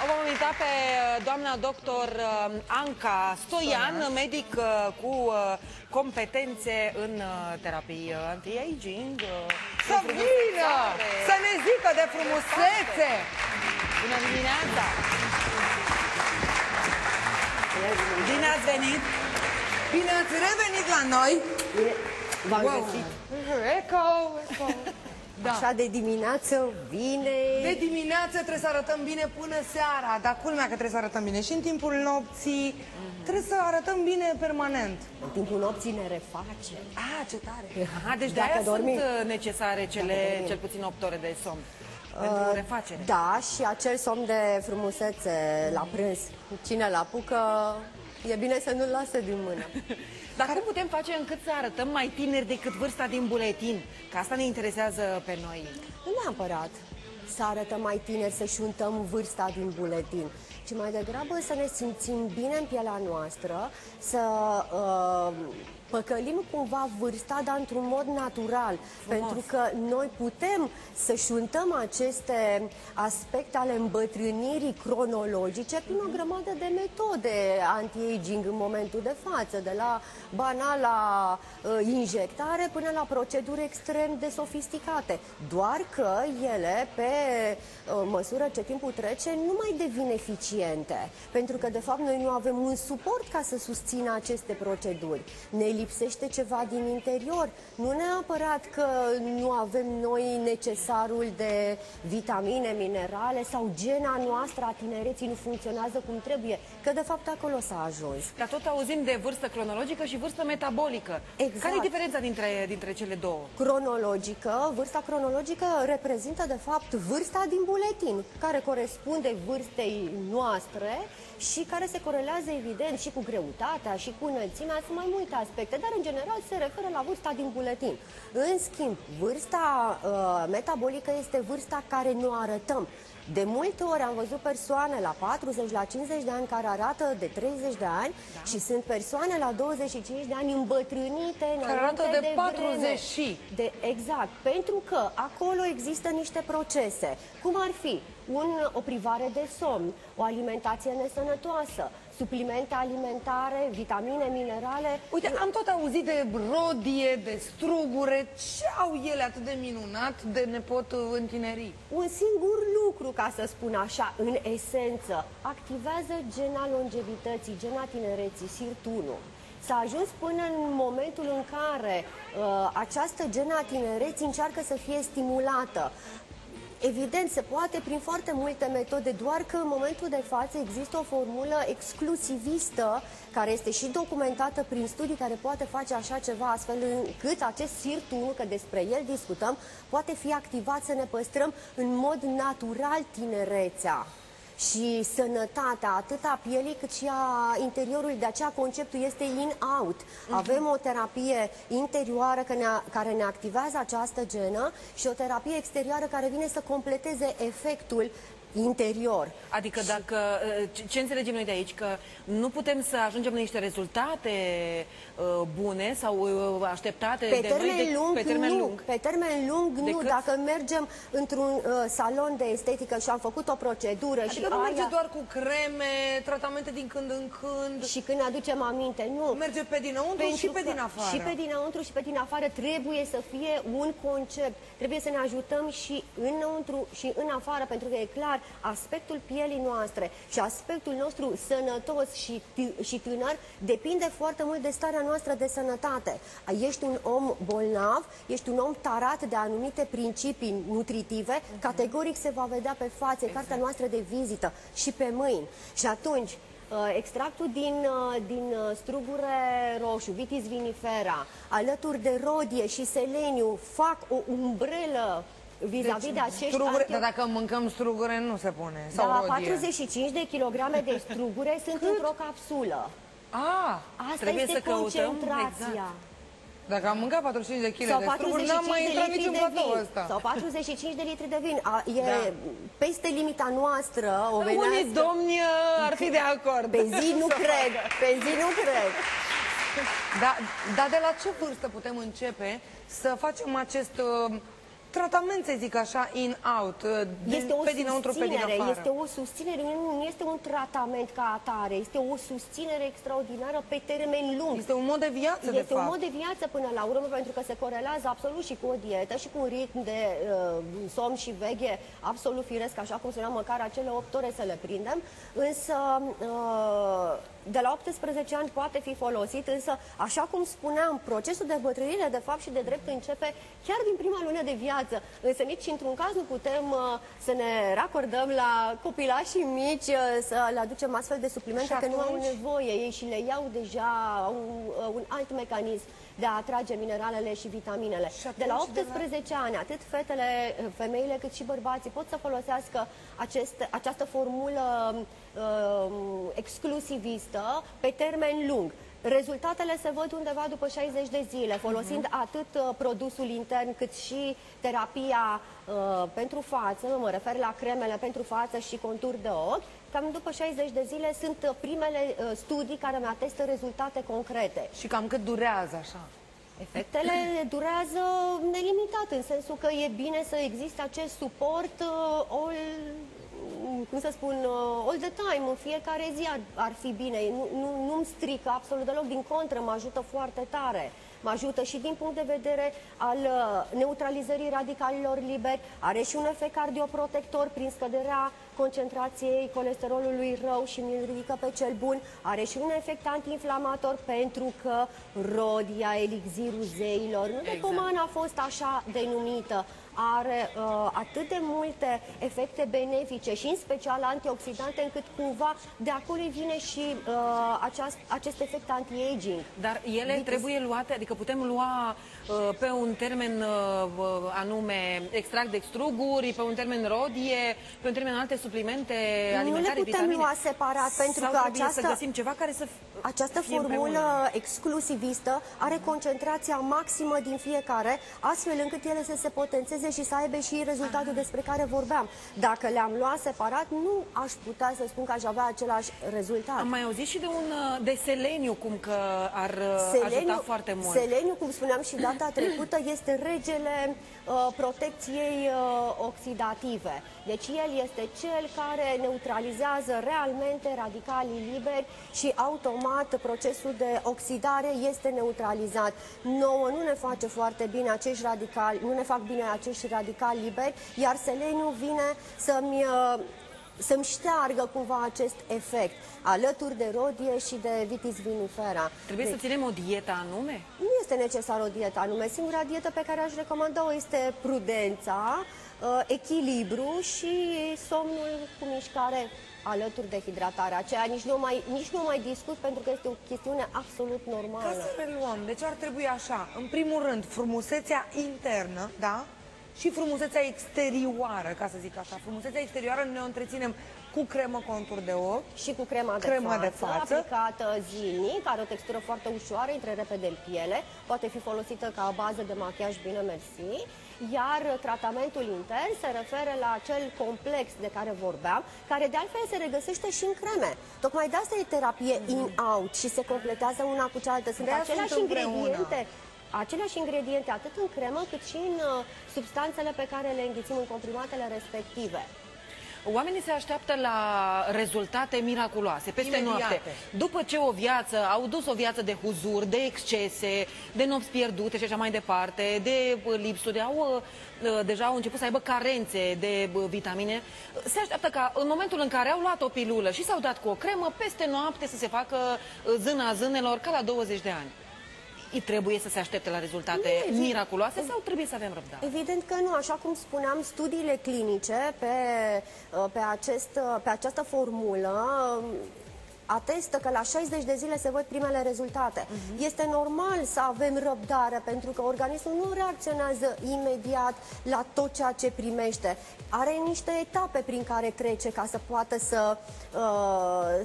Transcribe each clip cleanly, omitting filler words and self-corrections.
O vom invita pe doamna doctor Anca Stoian, medic cu competențe în terapii anti-aging. Să vină! Să ne zică de frumusețe! Bună dimineața! Bine ați venit! Bine ați revenit la noi! V-am găsit. Eco! Da. Așa de dimineață vine... De dimineață trebuie să arătăm bine până seara, dar culmea că trebuie să arătăm bine și în timpul nopții, trebuie să arătăm bine permanent. În timpul nopții ne reface. Ah, ce tare! Aha, deci de-aia sunt necesare cel puțin 8 ore de somn. Pentru refacere. Da, și acel somn de frumusețe la prânz. Cine l-apucă, e bine să nu-l lase din mână. Dar cum putem face încât să arătăm mai tineri decât vârsta din buletin? Că asta ne interesează pe noi. Nu neapărat să arătăm mai tineri, să șuntăm vârsta din buletin, ci mai degrabă să ne simțim bine în pielea noastră, să păcălim cumva vârsta, dar într-un mod natural. Pentru că noi putem să șuntăm aceste aspecte ale îmbătrânirii cronologice prin o grămadă de metode anti-aging în momentul de față, de la banala injectare până la proceduri extrem de sofisticate. Doar că ele, pe măsură ce timpul trece, nu mai devin eficiente. Pentru că, de fapt, noi nu avem un suport ca să susțină aceste proceduri. Ne lipsește ceva din interior. Nu neapărat că nu avem noi necesarul de vitamine, minerale sau gena noastră a tinereții nu funcționează cum trebuie, că de fapt acolo s-a ajuns. Dar tot auzim de vârstă cronologică și vârstă metabolică. Exact. Care e diferența dintre cele două? Vârsta cronologică reprezintă de fapt vârsta din buletin, care corespunde vârstei noastre și care se corelează evident și cu greutatea și cu înălțimea. Sunt mai multe aspecte, dar în general se referă la vârsta din buletin. În schimb, vârsta metabolică este vârsta care nu arătăm. De multe ori am văzut persoane la 40, la 50 de ani care arată de 30 de ani și sunt persoane la 25 de ani îmbătrânite care arată de 40 și... Exact, pentru că acolo există niște procese, cum ar fi o privare de somn, o alimentație nesănătoasă, suplimente alimentare, vitamine, minerale. Uite, am tot auzit de rodie, de strugure. Ce au ele atât de minunat de ne pot întineri? Un singur lucru, ca să spun așa, în esență, activează gena longevității, gena tinereții, SIRT1. S-a ajuns până în momentul în care această genă a tinereții încearcă să fie stimulată. Evident, se poate prin foarte multe metode, doar că în momentul de față există o formulă exclusivistă care este și documentată prin studii care poate face așa ceva astfel încât acest SIRT1, că despre el discutăm, poate fi activat să ne păstrăm în mod natural tinerețea și sănătatea, atât a pielii cât și a interiorului. De aceea conceptul este in-out. Avem o terapie interioară care ne activează această genă și o terapie exterioară care vine să completeze efectul interior. Adică ce înțelegem noi de aici? Că nu putem să ajungem la niște rezultate bune sau așteptate pe de termen noi lung, pe termen lung? Pe termen lung nu. Dacă mergem într-un salon de estetică și am făcut o procedură adică și nu merge doar cu creme, tratamente din când în când. Și când ne aducem aminte, nu. Merge pe dinăuntru și pe din afară. Și pe dinăuntru și pe din afară trebuie să fie un concept. Trebuie să ne ajutăm și înăuntru și în afară, pentru că e clar, aspectul pielii noastre și aspectul nostru sănătos și tânăr depinde foarte mult de starea noastră de sănătate. Ești un om bolnav, ești un om tarat de anumite principii nutritive, categoric se va vedea pe față, cartea noastră de vizită și pe mâini. Și atunci, extractul din strugure roșu, Vitis vinifera, alături de rodie și seleniu, fac o umbrelă vis-a-vis de acești Dar dacă mâncăm strugure, nu se pune. Sau rodie. 45 de kilograme de strugure sunt într-o capsulă. Asta este concentrația. Dacă am mâncat 45 de kg de struguri, n-am mai intrat niciun platou ăsta. Sau 45 de litri de vin. E peste limita noastră omenească. Unii domni ar fi de acord. Pe zi nu cred. Pe zi nu cred. Dar de la ce vârstă putem începe să facem acest tratament, să zic așa, in-out, pe dinăuntru, pe din afară. Este o susținere, nu este un tratament ca atare, este o susținere extraordinară pe termen lung. Este un mod de viață, de fapt. Este un mod de viață până la urmă, pentru că se corelează absolut și cu o dietă și cu un ritm de somn și veche absolut firesc, așa cum spuneam, măcar acele 8 ore să le prindem, însă de la 18 ani poate fi folosit, însă, așa cum spuneam, procesul de îmbătrânire, de fapt și de drept, începe chiar din prima lună de viață. Însă nici într-un caz nu putem să ne racordăm la copilașii mici, să le aducem astfel de suplimente, că nu au nevoie. Ei și le iau deja, au un alt mecanism de a atrage mineralele și vitaminele. De la 18 ani, atât fetele, femeile, cât și bărbații pot să folosească această formulă exclusivistă pe termen lung. Rezultatele se văd undeva după 60 de zile, folosind atât produsul intern cât și terapia pentru față, mă refer la cremele pentru față și contur de ochi. Cam după 60 de zile sunt primele studii care mi atestă rezultate concrete. Și cam cât durează așa? Efectele durează nelimitat, în sensul că e bine să existe acest suport cum să spun, all the time, în fiecare zi ar fi bine. Nu-mi strică absolut deloc, din contră, mă ajută foarte tare. Mă ajută și din punct de vedere al neutralizării radicalilor liberi, are și un efect cardioprotector prin scăderea concentrației colesterolului rău și mi-l ridică pe cel bun, are și un efect antiinflamator pentru că rodia, elixirul zeilor, nu de pomană a fost așa denumită, are atât de multe efecte benefice și în special antioxidante, încât cumva de acolo vine și acest efect anti-aging. Dar ele trebuie luate, adică putem lua pe un termen anume extract de struguri, pe un termen rodie, pe un termen alte suplimente alimentare, nu le putem lua separat, pentru că să găsim ceva care să această formulă exclusivistă are concentrația maximă din fiecare, astfel încât ele să se potențeze și să aibă și rezultatul despre care vorbeam. Dacă le-am luat separat, nu aș putea să spun că aș avea același rezultat. Am mai auzit și de seleniu, cum că ar ajuta foarte mult. Seleniu, cum spuneam și data trecută, este regele protecției oxidative. Deci el este cel care neutralizează realmente radicalii liberi și automat procesul de oxidare este neutralizat. Nouă nu ne face foarte bine acești radicali, nu ne fac bine acești radicali liberi, iar seleniul vine să-mi șteargă cumva acest efect, alături de rodie și de vitis vinifera. Trebuie să ținem o dietă anume? Nu este necesar o dietă anume. Singura dietă pe care aș recomanda-o este prudența, echilibru și somnul cu mișcare alături de hidratare. Aceea nici nu mai discut, pentru că este o chestiune absolut normală. Ca să reluăm, deci ar trebui așa, în primul rând, frumusețea internă, da? Și frumusețea exterioară, ca să zic așa. Frumusețea exterioară ne o întreținem cu cremă contur de ochi și cu crema de față, aplicată zilnic, are o textură foarte ușoară, intră repede în piele, poate fi folosită ca bază de machiaj, bine mersi, iar tratamentul intern se referă la acel complex de care vorbeam, care de altfel se regăsește și în creme. Tocmai de asta e terapie in-out și se completează una cu cealaltă. Sunt aceleași ingrediente atât în cremă cât și în substanțele pe care le înghițim în comprimatele respective. Oamenii se așteaptă la rezultate miraculoase, peste noapte. După ce au dus o viață de huzur, de excese, de nopți pierdute și așa mai departe, de lipsuri, deja au început să aibă carențe de vitamine, se așteaptă ca în momentul în care au luat o pilulă și s-au dat cu o cremă, peste noapte să se facă zâna zânelor ca la 20 de ani. Trebuie să se aștepte la rezultate miraculoase sau trebuie să avem răbdare? Evident că nu. Așa cum spuneam, studiile clinice pe această formulă atestă că la 60 de zile se văd primele rezultate. Este normal să avem răbdare, pentru că organismul nu reacționează imediat la tot ceea ce primește. Are niște etape prin care trece ca să poată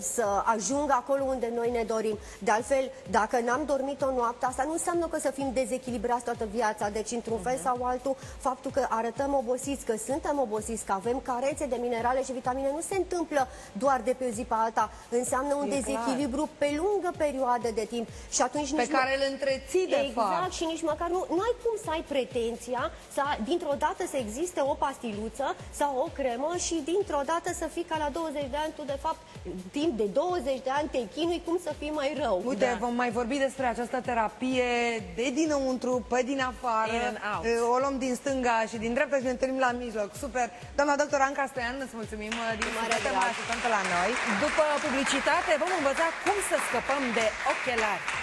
să ajungă acolo unde noi ne dorim. De altfel, dacă n-am dormit o noapte, asta nu înseamnă că să fim dezechilibrați toată viața. Deci, într-un fel sau altul, faptul că arătăm obosiți, că suntem obosiți, că avem carențe de minerale și vitamine, nu se întâmplă doar de pe o zi pe alta. Înseamnă înseamnă un dezechilibru pe lungă perioadă de timp. Și atunci pe care îl întreții, de fapt. Exact, și nici măcar nu ai cum să ai pretenția dintr-o dată să existe o pastiluță sau o cremă și dintr-o dată să fii ca la 20 de ani, tu de fapt timp de 20 de ani te chinui cum să fii mai rău. Uite, vom mai vorbi despre această terapie de dinăuntru, pe din afară. O luăm din stânga și din dreapta și ne întâlnim la mijloc. Super! Doamna doctor Anca Stoian, îți mulțumim din suflet, mai ajutantă la noi. După publicitate vom învăța cum să scăpăm de ochelari.